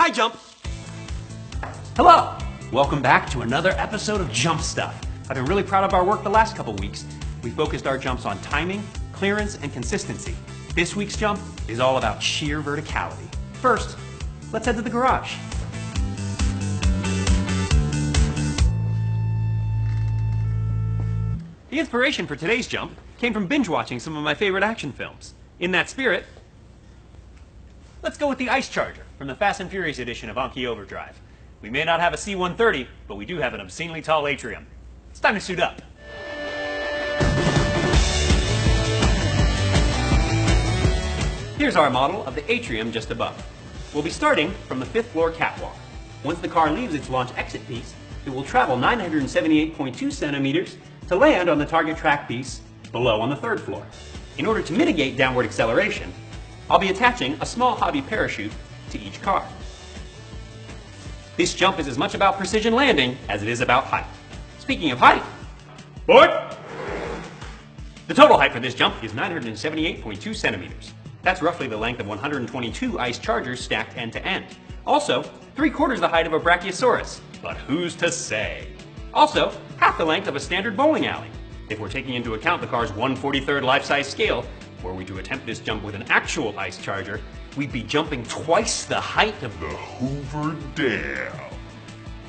Hi, Jump. Hello. Welcome back to another episode of Jump Stuff. I've been really proud of our work the last couple weeks. We focused our jumps on timing, clearance, and consistency. This week's jump is all about sheer verticality. First, let's head to the garage. The inspiration for today's jump came from binge watching some of my favorite action films. In that spirit, let's go with the Ice Charger from the Fast and Furious edition of Anki Overdrive. We may not have a C-130, but we do have an obscenely tall atrium. It's time to suit up. Here's our model of the atrium just above. We'll be starting from the 5th floor catwalk. Once the car leaves its launch exit piece, it will travel 978.2 centimeters to land on the target track piece below on the 3rd floor. In order to mitigate downward acceleration, I'll be attaching a small hobby parachute to each car. This jump is as much about precision landing as it is about height. Speaking of height, board! The total height for this jump is 978.2 centimeters. That's roughly the length of 122 Ice Chargers stacked end to end. Also, 3/4 the height of a Brachiosaurus, but who's to say? Also, half the length of a standard bowling alley. If we're taking into account the car's 1/43 life-size scale, were we to attempt this jump with an actual Ice Charger, we'd be jumping twice the height of the Hoover Dam.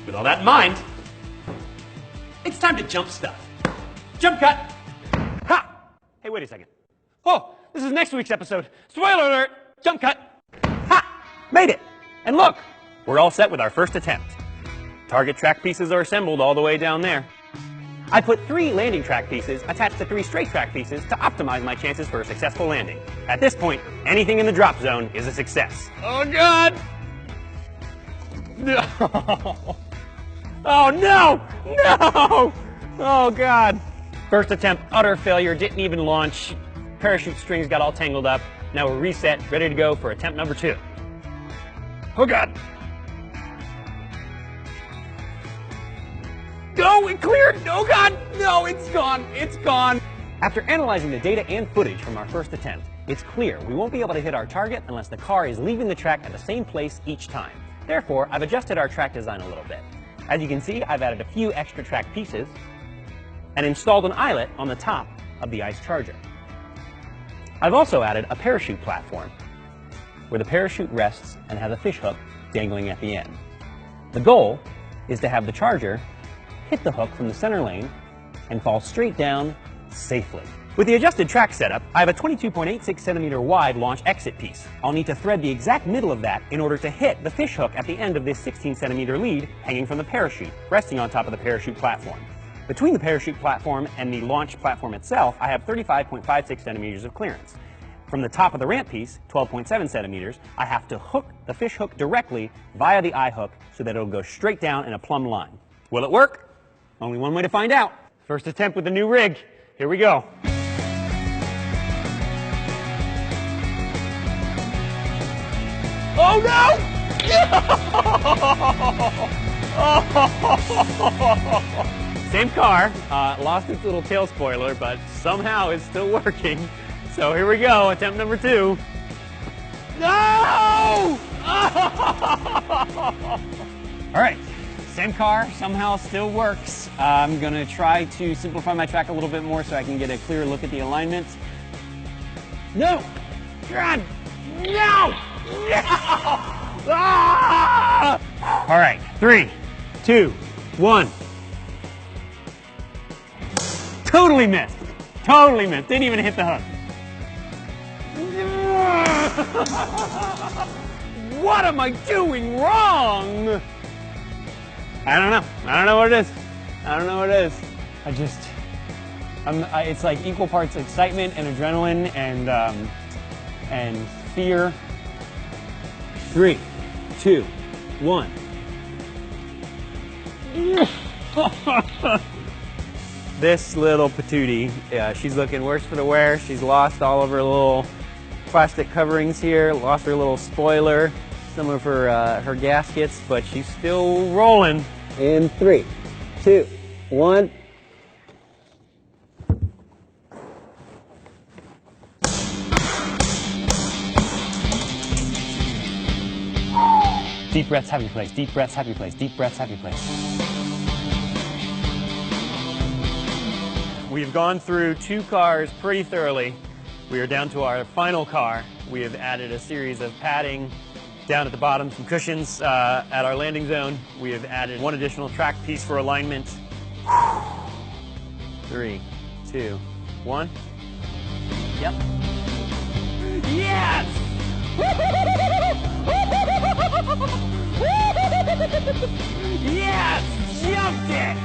With all that in mind, it's time to jump stuff. Jump cut! Ha! Hey, wait a second. Oh, this is next week's episode. Spoiler alert! Jump cut! Ha! Made it! And look, we're all set with our first attempt. Target track pieces are assembled all the way down there. I put 3 landing track pieces attached to 3 straight track pieces to optimize my chances for a successful landing. At this point, anything in the drop zone is a success. Oh God! No! Oh no! No! Oh God! First attempt, utter failure, didn't even launch. Parachute strings got all tangled up. Now we're reset, ready to go for attempt number 2. Oh God! No, it cleared! Oh God! No, it's gone! It's gone! After analyzing the data and footage from our first attempt, it's clear we won't be able to hit our target unless the car is leaving the track at the same place each time. Therefore, I've adjusted our track design a little bit. As you can see, I've added a few extra track pieces and installed an eyelet on the top of the Ice Charger. I've also added a parachute platform where the parachute rests and has a fish hook dangling at the end. The goal is to have the Charger hit the hook from the center lane and fall straight down safely. With the adjusted track setup, I have a 22.86 centimeter wide launch exit piece. I'll need to thread the exact middle of that in order to hit the fish hook at the end of this 16 centimeter lead hanging from the parachute, resting on top of the parachute platform. Between the parachute platform and the launch platform itself, I have 35.56 centimeters of clearance. From the top of the ramp piece, 12.7 centimeters, I have to hook the fish hook directly via the eye hook so that it'll go straight down in a plumb line. Will it work? Only one way to find out. First attempt with the new rig. Here we go. Oh no! Same car, lost its little tail spoiler, but somehow it's still working. So here we go, attempt number 2. No! All right. Same car, somehow still works. I'm gonna try to simplify my track a little bit more so I can get a clearer look at the alignments. No! God! No! No! Ah! All right, 3, 2, 1. Totally missed. Totally missed. Didn't even hit the hook. What am I doing wrong? I don't know. I don't know what it is. I don't know what it is. It's like equal parts excitement and adrenaline and fear. 3, 2, 1. This little patootie, she's looking worse for the wear. She's lost all of her little plastic coverings here, lost her little spoiler, some of her gaskets, but she's still rolling. In 3, 2, 1. Deep breaths, happy place. Deep breaths, happy place. Deep breaths, happy place. We've gone through 2 cars pretty thoroughly. We are down to our final car. We have added a series of padding down at the bottom, some cushions at our landing zone. We have added 1 additional track piece for alignment. 3, 2, 1. Yep. Yes! Yes! Jumped it!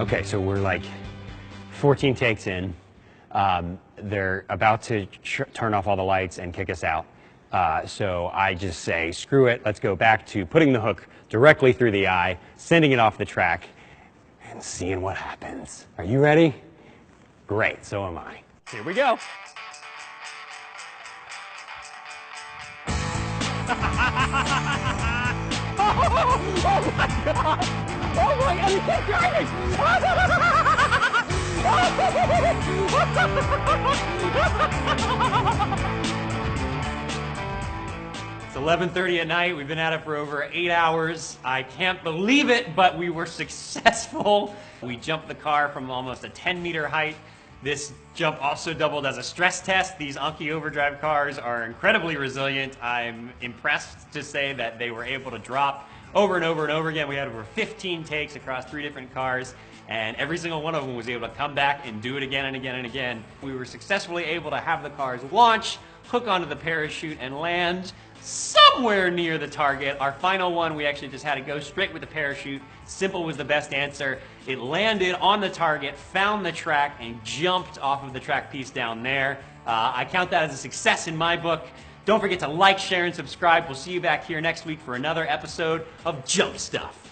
Okay, so we're like 14 takes in. They're about to turn off all the lights and kick us out. So I just say, screw it, let's go back to putting the hook directly through the eye, sending it off the track, and seeing what happens. Are you ready? Great, so am I. Here we go. Oh my God! Oh my God, you keep driving! It's 11:30 at night. We've been at it for over 8 hours. I can't believe it, but we were successful. We jumped the car from almost a 10-meter height. This jump also doubled as a stress test. These Anki overdrive cars are incredibly resilient. I'm impressed to say that they were able to drop over and over and over again. We had over 15 takes across 3 different cars, and every single one of them was able to come back and do it again and again and again. We were successfully able to have the cars launch, hook onto the parachute, and land somewhere near the target. Our final one, we actually just had to go straight with the parachute. Simple was the best answer. It landed on the target, found the track, and jumped off of the track piece down there. I count that as a success in my book. Don't forget to like, share, and subscribe. We'll see you back here next week for another episode of Jump Stuff.